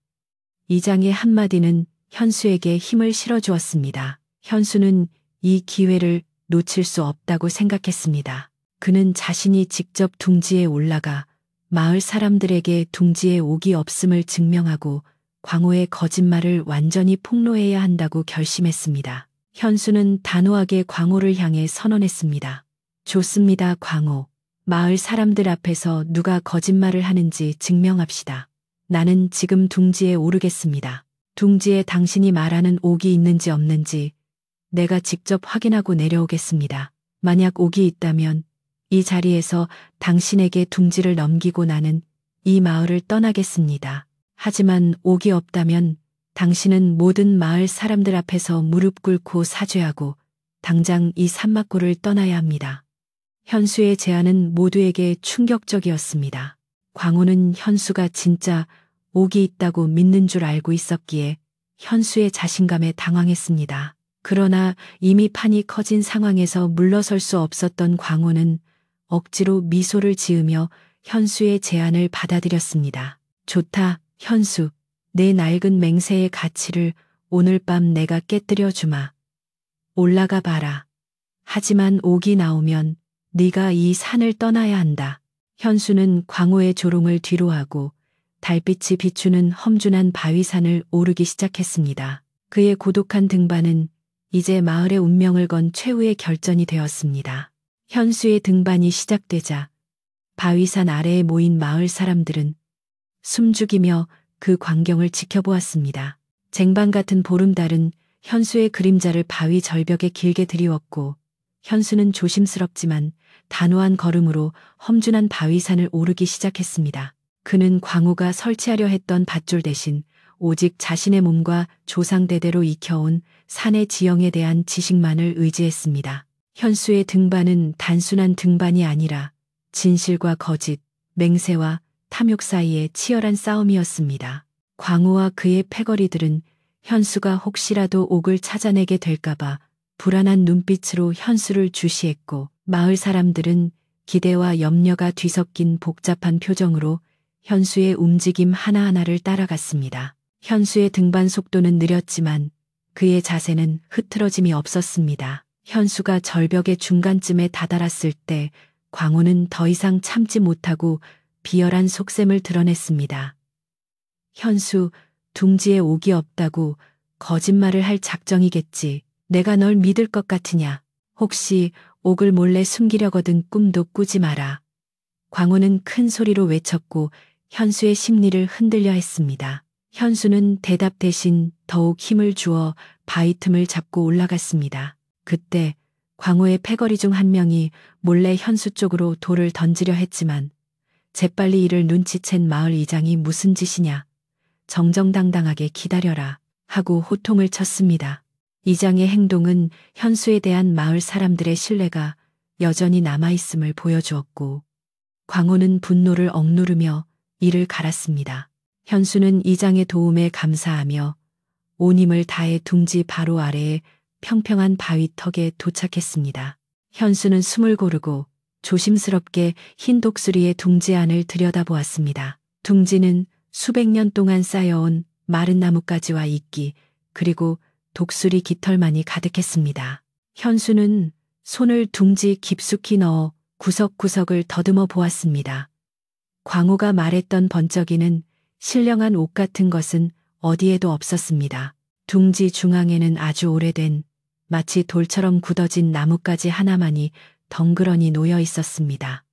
이장의 한마디는 현수에게 힘을 실어주었습니다. 현수는 이 기회를 놓칠 수 없다고 생각했습니다. 그는 자신이 직접 둥지에 올라가 마을 사람들에게 둥지에 옥이 없음을 증명하고 광호의 거짓말을 완전히 폭로해야 한다고 결심했습니다. 현수는 단호하게 광호를 향해 선언했습니다. 좋습니다, 광호. 마을 사람들 앞에서 누가 거짓말을 하는지 증명합시다. 나는 지금 둥지에 오르겠습니다. 둥지에 당신이 말하는 옥이 있는지 없는지 내가 직접 확인하고 내려오겠습니다. 만약 옥이 있다면 이 자리에서 당신에게 둥지를 넘기고 나는 이 마을을 떠나겠습니다. 하지만 옥이 없다면 당신은 모든 마을 사람들 앞에서 무릎 꿇고 사죄하고 당장 이 산막골을 떠나야 합니다. 현수의 제안은 모두에게 충격적이었습니다. 광호는 현수가 진짜 옥이 있다고 믿는 줄 알고 있었기에 현수의 자신감에 당황했습니다. 그러나 이미 판이 커진 상황에서 물러설 수 없었던 광호는 억지로 미소를 지으며 현수의 제안을 받아들였습니다. 좋다, 현수. 내 낡은 맹세의 가치를 오늘 밤 내가 깨뜨려 주마. 올라가 봐라. 하지만 옥이 나오면 네가 이 산을 떠나야 한다. 현수는 광호의 조롱을 뒤로하고 달빛이 비추는 험준한 바위산을 오르기 시작했습니다. 그의 고독한 등반은 이제 마을의 운명을 건 최후의 결전이 되었습니다. 현수의 등반이 시작되자 바위산 아래에 모인 마을 사람들은 숨죽이며 그 광경을 지켜보았습니다. 쟁반 같은 보름달은 현수의 그림자를 바위 절벽에 길게 드리웠고 현수는 조심스럽지만 단호한 걸음으로 험준한 바위산을 오르기 시작했습니다. 그는 광우가 설치하려 했던 밧줄 대신 오직 자신의 몸과 조상대대로 익혀온 산의 지형에 대한 지식만을 의지했습니다. 현수의 등반은 단순한 등반이 아니라 진실과 거짓, 맹세와 탐욕 사이의 치열한 싸움이었습니다. 광우와 그의 패거리들은 현수가 혹시라도 옥을 찾아내게 될까봐 불안한 눈빛으로 현수를 주시했고 마을 사람들은 기대와 염려가 뒤섞인 복잡한 표정으로 현수의 움직임 하나하나를 따라갔습니다. 현수의 등반 속도는 느렸지만 그의 자세는 흐트러짐이 없었습니다. 현수가 절벽의 중간쯤에 다다랐을 때 광우는 더 이상 참지 못하고 비열한 속셈을 드러냈습니다. 현수, 둥지에 옥이 없다고 거짓말을 할 작정이겠지. 내가 널 믿을 것 같으냐. 혹시 옥을 몰래 숨기려거든 꿈도 꾸지 마라. 광우는 큰 소리로 외쳤고 현수의 심리를 흔들려 했습니다. 현수는 대답 대신 더욱 힘을 주어 바위 틈을 잡고 올라갔습니다. 그때 광우의 패거리 중 한 명이 몰래 현수 쪽으로 돌을 던지려 했지만 재빨리 이를 눈치챈 마을 이장이 무슨 짓이냐. 정정당당하게 기다려라 하고 호통을 쳤습니다. 이장의 행동은 현수에 대한 마을 사람들의 신뢰가 여전히 남아있음을 보여주었고 광우는 분노를 억누르며 이를 갈았습니다. 현수는 이장의 도움에 감사하며 온 힘을 다해 둥지 바로 아래에 평평한 바위턱에 도착했습니다. 현수는 숨을 고르고 조심스럽게 흰 독수리의 둥지 안을 들여다보았습니다. 둥지는 수백 년 동안 쌓여온 마른 나뭇가지와 이끼 그리고 독수리 깃털만이 가득했습니다. 현수는 손을 둥지 깊숙이 넣어 구석구석을 더듬어 보았습니다. 광우가 말했던 번쩍이는 신령한 옥 같은 것은 어디에도 없었습니다. 둥지 중앙에는 아주 오래된 마치 돌처럼 굳어진 나뭇가지 하나만이 덩그러니 놓여 있었습니다.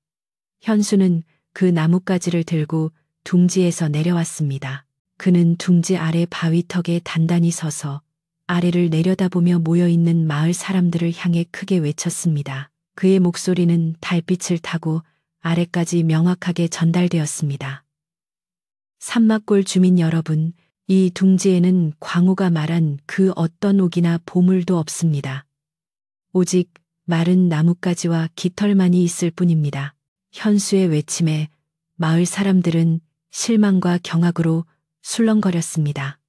현수는 그 나뭇가지를 들고 둥지에서 내려왔습니다. 그는 둥지 아래 바위턱에 단단히 서서 아래를 내려다보며 모여있는 마을 사람들을 향해 크게 외쳤습니다. 그의 목소리는 달빛을 타고 아래까지 명확하게 전달되었습니다. 산막골 주민 여러분, 이 둥지에는 광우가 말한 그 어떤 옥이나 보물도 없습니다. 오직 마른 나뭇가지와 깃털만이 있을 뿐입니다. 현수의 외침에 마을 사람들은 실망과 경악으로 술렁거렸습니다.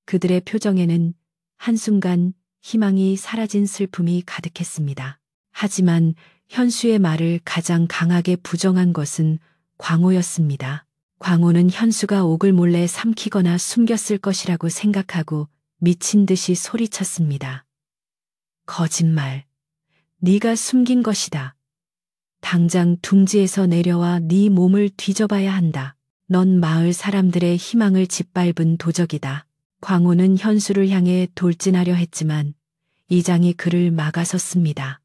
그들의 표정에는 한순간 희망이 사라진 슬픔이 가득했습니다. 하지만 현수의 말을 가장 강하게 부정한 것은 광우였습니다. 광우는 현수가 옥을 몰래 삼키거나 숨겼을 것이라고 생각하고 미친 듯이 소리쳤습니다. 거짓말. 네가 숨긴 것이다. 당장 둥지에서 내려와 네 몸을 뒤져봐야 한다. 넌 마을 사람들의 희망을 짓밟은 도적이다. 광우는 현수를 향해 돌진하려 했지만 이장이 그를 막아섰습니다.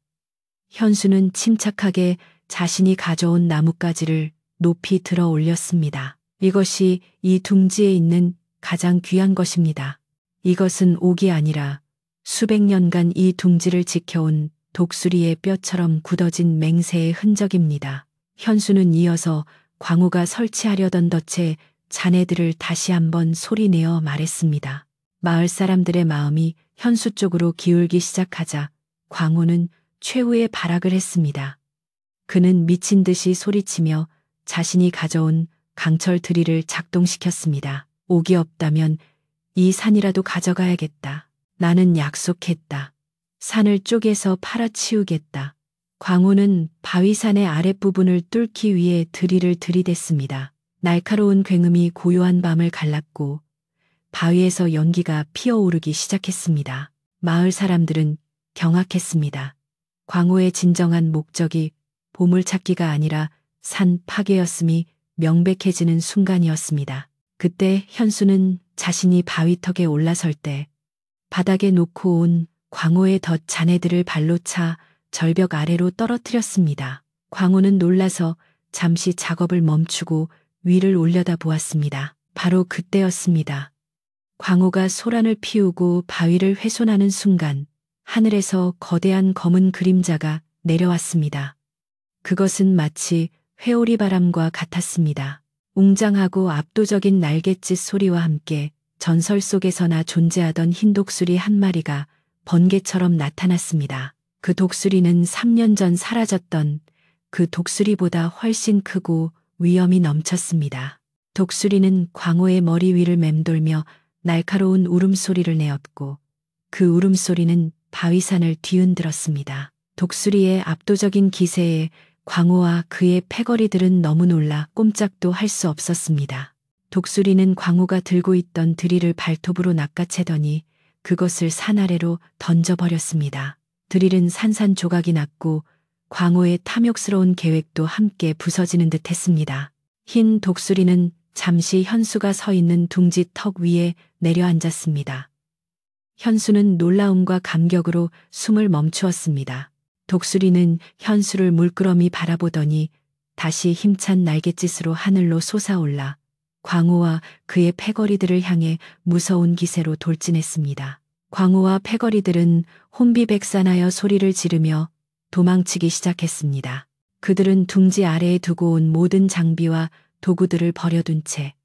현수는 침착하게 자신이 가져온 나뭇가지를 높이 들어 올렸습니다. 이것이 이 둥지에 있는 가장 귀한 것입니다. 이것은 옥이 아니라 수백 년간 이 둥지를 지켜온 독수리의 뼈처럼 굳어진 맹세의 흔적입니다. 현수는 이어서 광우가 설치하려던 덫에 자네들을 다시 한번 소리내어 말했습니다. 마을 사람들의 마음이 현수 쪽으로 기울기 시작하자 광우는 최후의 발악을 했습니다. 그는 미친 듯이 소리치며 자신이 가져온 강철 드릴을 작동시켰습니다. 옥이 없다면 이 산이라도 가져가야겠다. 나는 약속했다. 산을 쪼개서 팔아치우겠다. 광우는 바위산의 아랫부분을 뚫기 위해 드릴을 들이댔습니다. 날카로운 굉음이 고요한 밤을 갈랐고 바위에서 연기가 피어오르기 시작했습니다. 마을 사람들은 경악했습니다. 광우의 진정한 목적이 보물찾기가 아니라 산 파괴였음이 명백해지는 순간이었습니다. 그때 현수는 자신이 바위턱에 올라설 때 바닥에 놓고 온 광우의 덫 잔해들을 발로 차 절벽 아래로 떨어뜨렸습니다. 광우는 놀라서 잠시 작업을 멈추고 위를 올려다 보았습니다. 바로 그때였습니다. 광호가 소란을 피우고 바위를 훼손하는 순간 하늘에서 거대한 검은 그림자가 내려왔습니다. 그것은 마치 회오리 바람과 같았습니다. 웅장하고 압도적인 날갯짓 소리와 함께 전설 속에서나 존재하던 흰 독수리 한 마리가 번개처럼 나타났습니다. 그 독수리는 3년 전 사라졌던 그 독수리보다 훨씬 크고 위엄이 넘쳤습니다. 독수리는 광호의 머리 위를 맴돌며 날카로운 울음소리를 내었고 그 울음소리는 바위산을 뒤흔들었습니다. 독수리의 압도적인 기세에 광호와 그의 패거리들은 너무 놀라 꼼짝도 할 수 없었습니다. 독수리는 광호가 들고 있던 드릴을 발톱으로 낚아채더니 그것을 산 아래로 던져버렸습니다. 드릴은 산산조각이 났고 광호의 탐욕스러운 계획도 함께 부서지는 듯 했습니다. 흰 독수리는 잠시 현수가 서 있는 둥지 턱 위에 내려앉았습니다. 현수는 놀라움과 감격으로 숨을 멈추었습니다. 독수리는 현수를 물끄러미 바라보더니 다시 힘찬 날갯짓으로 하늘로 솟아올라 광호와 그의 패거리들을 향해 무서운 기세로 돌진했습니다. 광호와 패거리들은 혼비백산하여 소리를 지르며 도망치기 시작했습니다. 그들은 둥지 아래에 두고 온 모든 장비와 도구들을 버려둔 채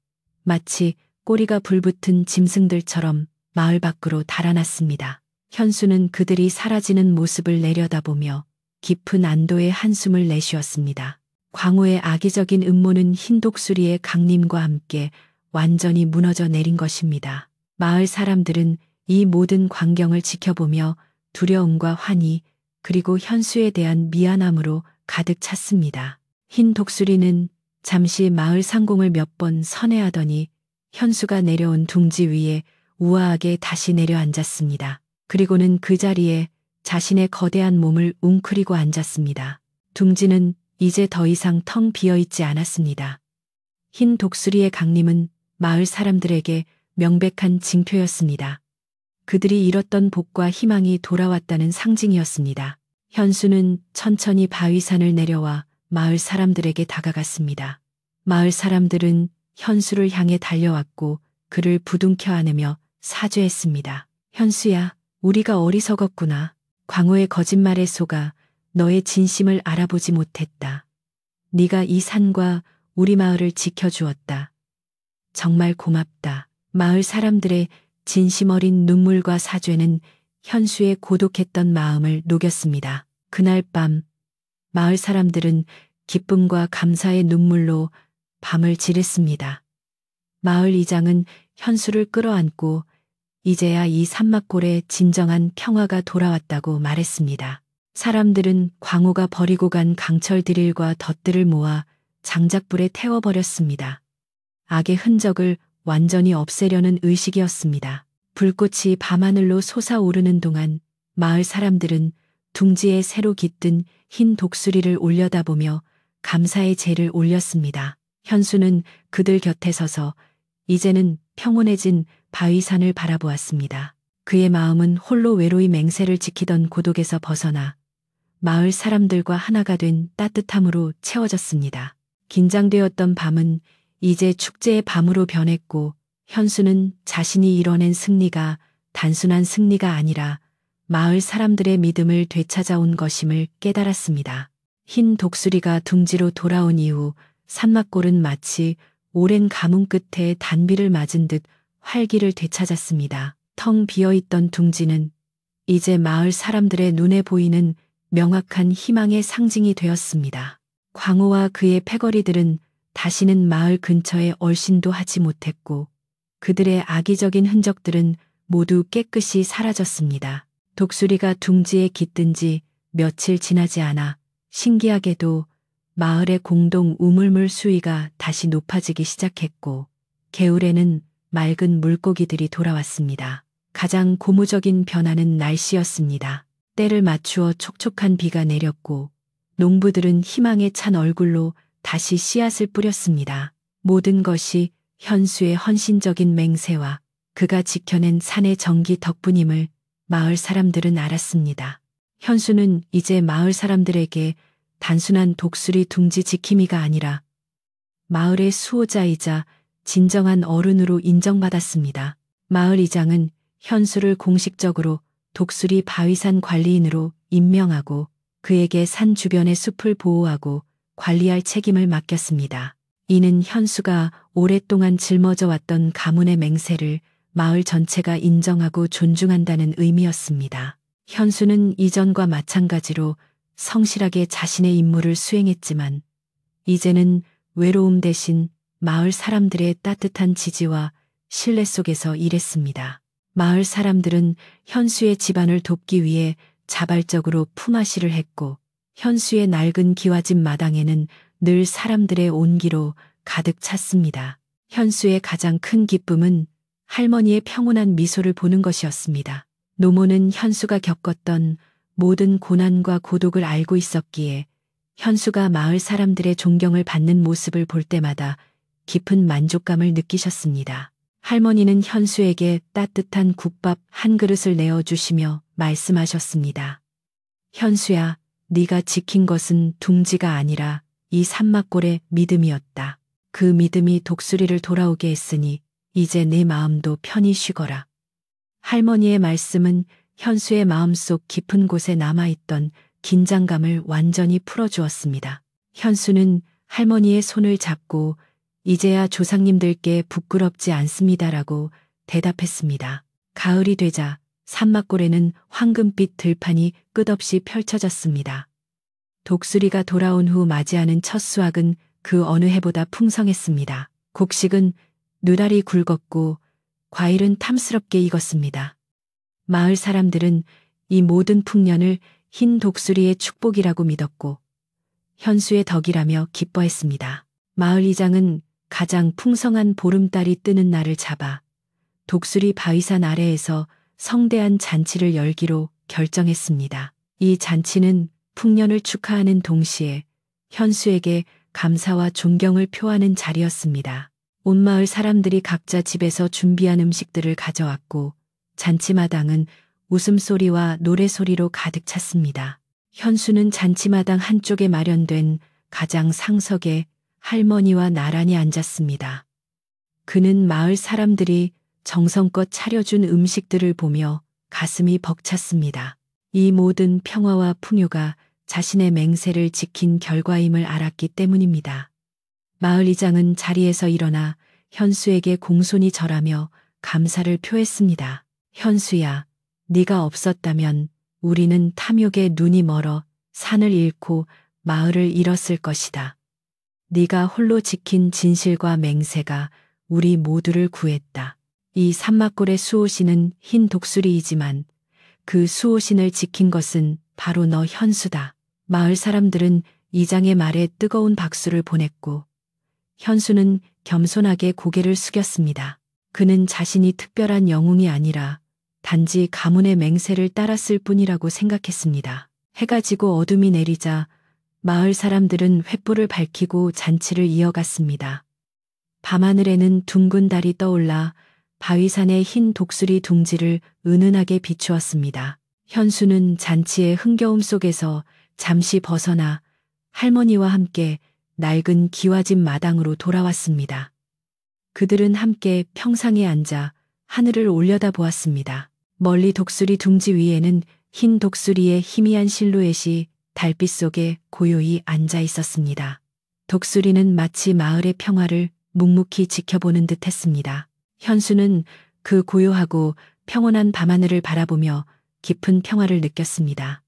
마치 꼬리가 불붙은 짐승들처럼 마을 밖으로 달아났습니다. 현수는 그들이 사라지는 모습을 내려다보며 깊은 안도의 한숨을 내쉬었습니다. 광호의 악의적인 음모는 흰 독수리의 강림과 함께 완전히 무너져 내린 것입니다. 마을 사람들은 이 모든 광경을 지켜보며 두려움과 환희 그리고 현수에 대한 미안함으로 가득 찼습니다. 흰 독수리는 잠시 마을 상공을 몇 번 선회하더니 현수가 내려온 둥지 위에 우아하게 다시 내려앉았습니다. 그리고는 그 자리에 자신의 거대한 몸을 웅크리고 앉았습니다. 둥지는 이제 더 이상 텅 비어있지 않았습니다. 흰 독수리의 강림은 마을 사람들에게 명백한 징표였습니다. 그들이 잃었던 복과 희망이 돌아왔다는 상징이었습니다. 현수는 천천히 바위산을 내려와 마을 사람들에게 다가갔습니다. 마을 사람들은 현수를 향해 달려왔고 그를 부둥켜 안으며 사죄했습니다. 현수야, 우리가 어리석었구나. 광호의 거짓말에 속아 너의 진심을 알아보지 못했다. 네가 이 산과 우리 마을을 지켜주었다. 정말 고맙다. 마을 사람들의 진심 어린 눈물과 사죄는 현수의 고독했던 마음을 녹였습니다. 그날 밤 마을 사람들은 기쁨과 감사의 눈물로 밤을 지냈습니다. 마을 이장은 현수를 끌어안고 이제야 이 산막골에 진정한 평화가 돌아왔다고 말했습니다. 사람들은 광호가 버리고 간 강철 드릴과 덫들을 모아 장작불에 태워버렸습니다. 악의 흔적을 완전히 없애려는 의식이었습니다. 불꽃이 밤하늘로 솟아오르는 동안 마을 사람들은 둥지에 새로 깃든 흰 독수리를 올려다보며 감사의 제를 올렸습니다. 현수는 그들 곁에 서서 이제는 평온해진 바위산을 바라보았습니다. 그의 마음은 홀로 외로이 맹세를 지키던 고독에서 벗어나 마을 사람들과 하나가 된 따뜻함으로 채워졌습니다. 긴장되었던 밤은 이제 축제의 밤으로 변했고 현수는 자신이 이뤄낸 승리가 단순한 승리가 아니라 마을 사람들의 믿음을 되찾아온 것임을 깨달았습니다. 흰 독수리가 둥지로 돌아온 이후 산막골은 마치 오랜 가뭄 끝에 단비를 맞은 듯 활기를 되찾았습니다. 텅 비어있던 둥지는 이제 마을 사람들의 눈에 보이는 명확한 희망의 상징이 되었습니다. 광호와 그의 패거리들은 다시는 마을 근처에 얼씬도 하지 못했고 그들의 악의적인 흔적들은 모두 깨끗이 사라졌습니다. 독수리가 둥지에 깃든 지 며칠 지나지 않아 신기하게도 마을의 공동 우물물 수위가 다시 높아지기 시작했고 개울에는 맑은 물고기들이 돌아왔습니다. 가장 고무적인 변화는 날씨였습니다. 때를 맞추어 촉촉한 비가 내렸고 농부들은 희망에 찬 얼굴로 다시 씨앗을 뿌렸습니다. 모든 것이 현수의 헌신적인 맹세와 그가 지켜낸 산의 정기 덕분임을 마을 사람들은 알았습니다. 현수는 이제 마을 사람들에게 단순한 독수리 둥지 지킴이가 아니라 마을의 수호자이자 진정한 어른으로 인정받았습니다. 마을 이장은 현수를 공식적으로 독수리 바위산 관리인으로 임명하고 그에게 산 주변의 숲을 보호하고 관리할 책임을 맡겼습니다. 이는 현수가 오랫동안 짊어져 왔던 가문의 맹세를 마을 전체가 인정하고 존중한다는 의미였습니다. 현수는 이전과 마찬가지로 성실하게 자신의 임무를 수행했지만 이제는 외로움 대신 마을 사람들의 따뜻한 지지와 신뢰 속에서 일했습니다. 마을 사람들은 현수의 집안을 돕기 위해 자발적으로 품앗이를 했고 현수의 낡은 기와집 마당에는 늘 사람들의 온기로 가득 찼습니다. 현수의 가장 큰 기쁨은 할머니의 평온한 미소를 보는 것이었습니다. 노모는 현수가 겪었던 모든 고난과 고독을 알고 있었기에 현수가 마을 사람들의 존경을 받는 모습을 볼 때마다 깊은 만족감을 느끼셨습니다. 할머니는 현수에게 따뜻한 국밥 한 그릇을 내어주시며 말씀하셨습니다. 현수야, 네가 지킨 것은 둥지가 아니라 이 산막골의 믿음이었다. 그 믿음이 독수리를 돌아오게 했으니 이제 내 마음도 편히 쉬거라. 할머니의 말씀은 현수의 마음속 깊은 곳에 남아있던 긴장감을 완전히 풀어주었습니다. 현수는 할머니의 손을 잡고 이제야 조상님들께 부끄럽지 않습니다라고 대답했습니다. 가을이 되자 산막골에는 황금빛 들판이 끝없이 펼쳐졌습니다. 독수리가 돌아온 후 맞이하는 첫 수확은 그 어느 해보다 풍성했습니다. 곡식은 느달이 굵었고 과일은 탐스럽게 익었습니다. 마을 사람들은 이 모든 풍년을 흰 독수리의 축복이라고 믿었고 현수의 덕이라며 기뻐했습니다. 마을 이장은 가장 풍성한 보름달이 뜨는 날을 잡아 독수리 바위산 아래에서 성대한 잔치를 열기로 결정했습니다. 이 잔치는 풍년을 축하하는 동시에 현수에게 감사와 존경을 표하는 자리였습니다. 온 마을 사람들이 각자 집에서 준비한 음식들을 가져왔고 잔치마당은 웃음소리와 노래소리로 가득 찼습니다. 현수는 잔치마당 한쪽에 마련된 가장 상석에 할머니와 나란히 앉았습니다. 그는 마을 사람들이 정성껏 차려준 음식들을 보며 가슴이 벅찼습니다. 이 모든 평화와 풍요가 자신의 맹세를 지킨 결과임을 알았기 때문입니다. 마을 이장은 자리에서 일어나 현수에게 공손히 절하며 감사를 표했습니다. 현수야, 네가 없었다면 우리는 탐욕에 눈이 멀어 산을 잃고 마을을 잃었을 것이다. 네가 홀로 지킨 진실과 맹세가 우리 모두를 구했다. 이 산막골의 수호신은 흰 독수리이지만 그 수호신을 지킨 것은 바로 너 현수다. 마을 사람들은 이장의 말에 뜨거운 박수를 보냈고 현수는 겸손하게 고개를 숙였습니다. 그는 자신이 특별한 영웅이 아니라 단지 가문의 맹세를 따랐을 뿐이라고 생각했습니다. 해가 지고 어둠이 내리자 마을 사람들은 횃불을 밝히고 잔치를 이어갔습니다. 밤하늘에는 둥근 달이 떠올라 바위산의 흰 독수리 둥지를 은은하게 비추었습니다. 현수는 잔치의 흥겨움 속에서 잠시 벗어나 할머니와 함께 낡은 기와집 마당으로 돌아왔습니다. 그들은 함께 평상에 앉아 하늘을 올려다보았습니다. 멀리 독수리 둥지 위에는 흰 독수리의 희미한 실루엣이 달빛 속에 고요히 앉아 있었습니다. 독수리는 마치 마을의 평화를 묵묵히 지켜보는 듯 했습니다. 현수는 그 고요하고 평온한 밤하늘을 바라보며 깊은 평화를 느꼈습니다.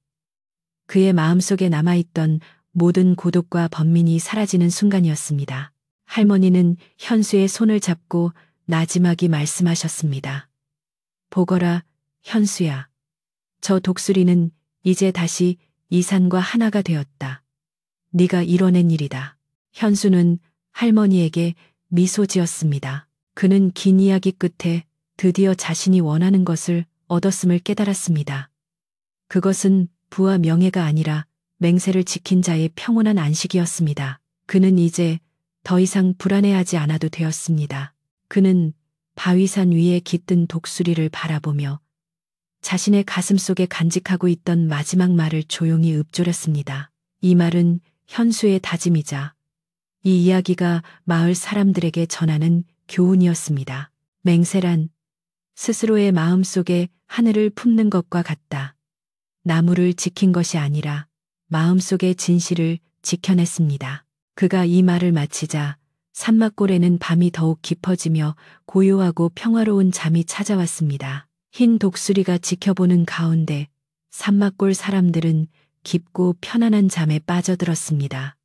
그의 마음속에 남아있던 모든 고독과 번민이 사라지는 순간이었습니다. 할머니는 현수의 손을 잡고 나지막이 말씀하셨습니다. 보거라, 현수야. 저 독수리는 이제 다시 이 산과 하나가 되었다. 네가 이뤄낸 일이다. 현수는 할머니에게 미소 지었습니다. 그는 긴 이야기 끝에 드디어 자신이 원하는 것을 얻었음을 깨달았습니다. 그것은 부와 명예가 아니라 맹세를 지킨 자의 평온한 안식이었습니다. 그는 이제 더 이상 불안해하지 않아도 되었습니다. 그는 바위산 위에 깃든 독수리를 바라보며 자신의 가슴 속에 간직하고 있던 마지막 말을 조용히 읊조렸습니다. 이 말은 현수의 다짐이자 이 이야기가 마을 사람들에게 전하는 교훈이었습니다. 맹세란 스스로의 마음속에 하늘을 품는 것과 같다. 나무를 지킨 것이 아니라 마음속의 진실을 지켜냈습니다. 그가 이 말을 마치자 산막골에는 밤이 더욱 깊어지며 고요하고 평화로운 잠이 찾아왔습니다. 흰 독수리가 지켜보는 가운데 산막골 사람들은 깊고 편안한 잠에 빠져들었습니다.